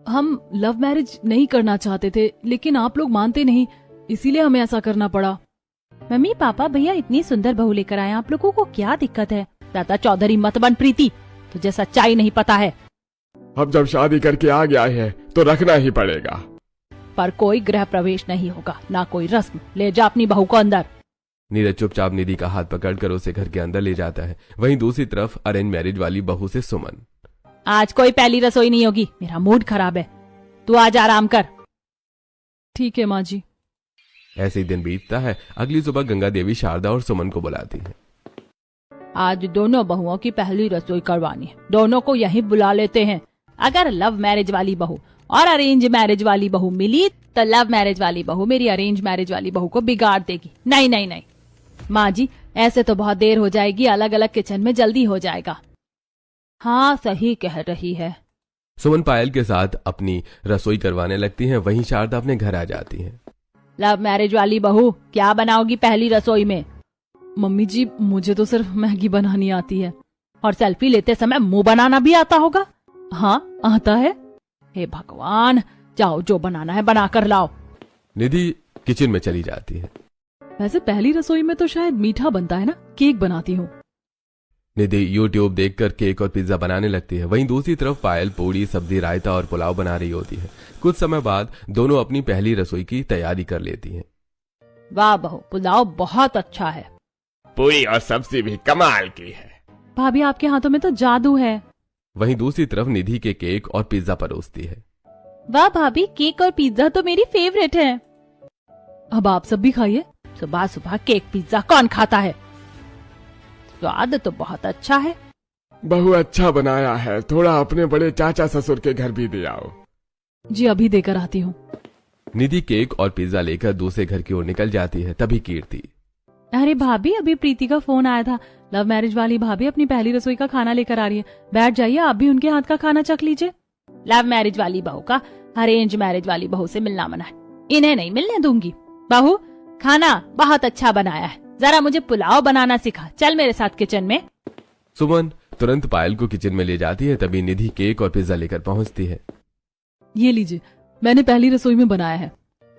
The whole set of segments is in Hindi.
हम लव मैरिज नहीं करना चाहते थे, लेकिन आप लोग मानते नहीं, इसीलिए हमें ऐसा करना पड़ा। मम्मी पापा भैया इतनी सुंदर बहू लेकर आए, आप लोगों को क्या दिक्कत है? दादा चौधरी मत बन प्रीति, तुझे सच्चाई नहीं पता है। अब जब शादी करके आ गया है तो रखना ही पड़ेगा। पर कोई गृह प्रवेश नहीं होगा, ना कोई रस्म। ले जा अपनी बहू को अंदर। नीरज चुपचाप निधि का हाथ पकड़कर उसे घर के अंदर ले जाता है। वहीं दूसरी तरफ अरेंज मैरिज वाली बहू से सुमन। आज कोई पहली रसोई नहीं होगी, मेरा मूड खराब है, तू आज आराम कर। ठीक है माँ जी। ऐसे ही दिन बीतता है। अगली सुबह गंगा देवी शारदा और सुमन को बुलाती है। आज दोनों बहुओं की पहली रसोई करवानी है, दोनों को यहीं बुला लेते हैं। अगर लव मैरिज वाली बहू और अरेंज मैरिज वाली बहू मिली तो लव मैरिज वाली बहू मेरी अरेंज मैरिज वाली बहू को बिगाड़ देगी। नहीं नहीं नहीं माँ जी, ऐसे तो बहुत देर हो जाएगी, अलग अलग किचन में जल्दी हो जाएगा। हाँ सही कह रही है। सुमन पायल के साथ अपनी रसोई करवाने लगती है। वहीं शारदा अपने घर आ जाती है। लव मैरिज वाली बहू क्या बनाओगी पहली रसोई में? मम्मी जी, मुझे तो सिर्फ मैगी बनानी आती है। और सेल्फी लेते समय मुंह बनाना भी आता होगा? हाँ आता है। हे भगवान, जाओ जो बनाना है बना कर लाओ। निधि किचन में चली जाती है। वैसे पहली रसोई में तो शायद मीठा बनता है ना, केक बनाती हूँ। निधि यूट्यूब देखकर केक और पिज्जा बनाने लगती है। वहीं दूसरी तरफ पायल पूड़ी, सब्जी, रायता और पुलाव बना रही होती है। कुछ समय बाद दोनों अपनी पहली रसोई की तैयारी कर लेती हैं। वाह बहू, पुलाव बहुत अच्छा है। पूरी और सब्जी भी कमाल की है। भाभी आपके हाथों में तो जादू है। वहीं दूसरी तरफ निधि के केक और पिज्जा परोसती है। वाह भाभी, केक और पिज्जा तो मेरी फेवरेट है। अब आप सब भी खाइए। सुबह सुबह केक पिज्जा कौन खाता है? स्वाद तो बहुत अच्छा है। बहू अच्छा बनाया है, थोड़ा अपने बड़े चाचा ससुर के घर भी दे आओ। जी अभी देकर आती हूँ। निधि केक और पिज्जा लेकर दूसरे घर की ओर निकल जाती है। तभी कीर्ति। अरे भाभी, अभी प्रीति का फोन आया था। लव मैरिज वाली भाभी अपनी पहली रसोई का खाना लेकर आ रही है, बैठ जाइए, आप भी उनके हाथ का खाना चख लीजिए। लव मैरिज वाली बहू का अरेंज मैरिज वाली बहू से मिलना मना है, इन्हें नहीं मिलने दूंगी। बहू खाना बहुत अच्छा बनाया है, जरा मुझे पुलाव बनाना सिखा, चल मेरे साथ किचन में। सुमन तुरंत पायल को किचन में ले जाती है। तभी निधि केक और पिज्जा लेकर पहुंचती है। ये लीजिए, मैंने पहली रसोई में बनाया है।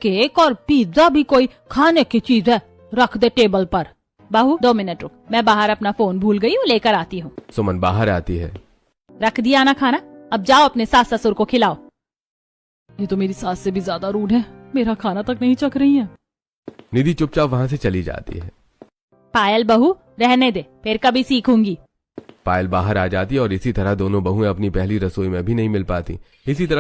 केक और पिज्जा भी कोई खाने की चीज है? रख दे टेबल पर। बहू 2 मिनट रुक, मैं बाहर अपना फोन भूल गई हूँ, लेकर आती हूँ। सुमन बाहर आती है। रख दिया ना खाना, अब जाओ अपने सास ससुर को खिलाओ। ये तो मेरी सास से भी ज्यादा रूड है, मेरा खाना तक नहीं चख रही है। निधि चुपचाप वहां से चली जाती है। पायल बहू रहने दे, फिर कभी सीखूंगी। पायल बाहर आ जाती है और इसी तरह दोनों बहुएं अपनी पहली रसोई में भी नहीं मिल पाती। इसी तरह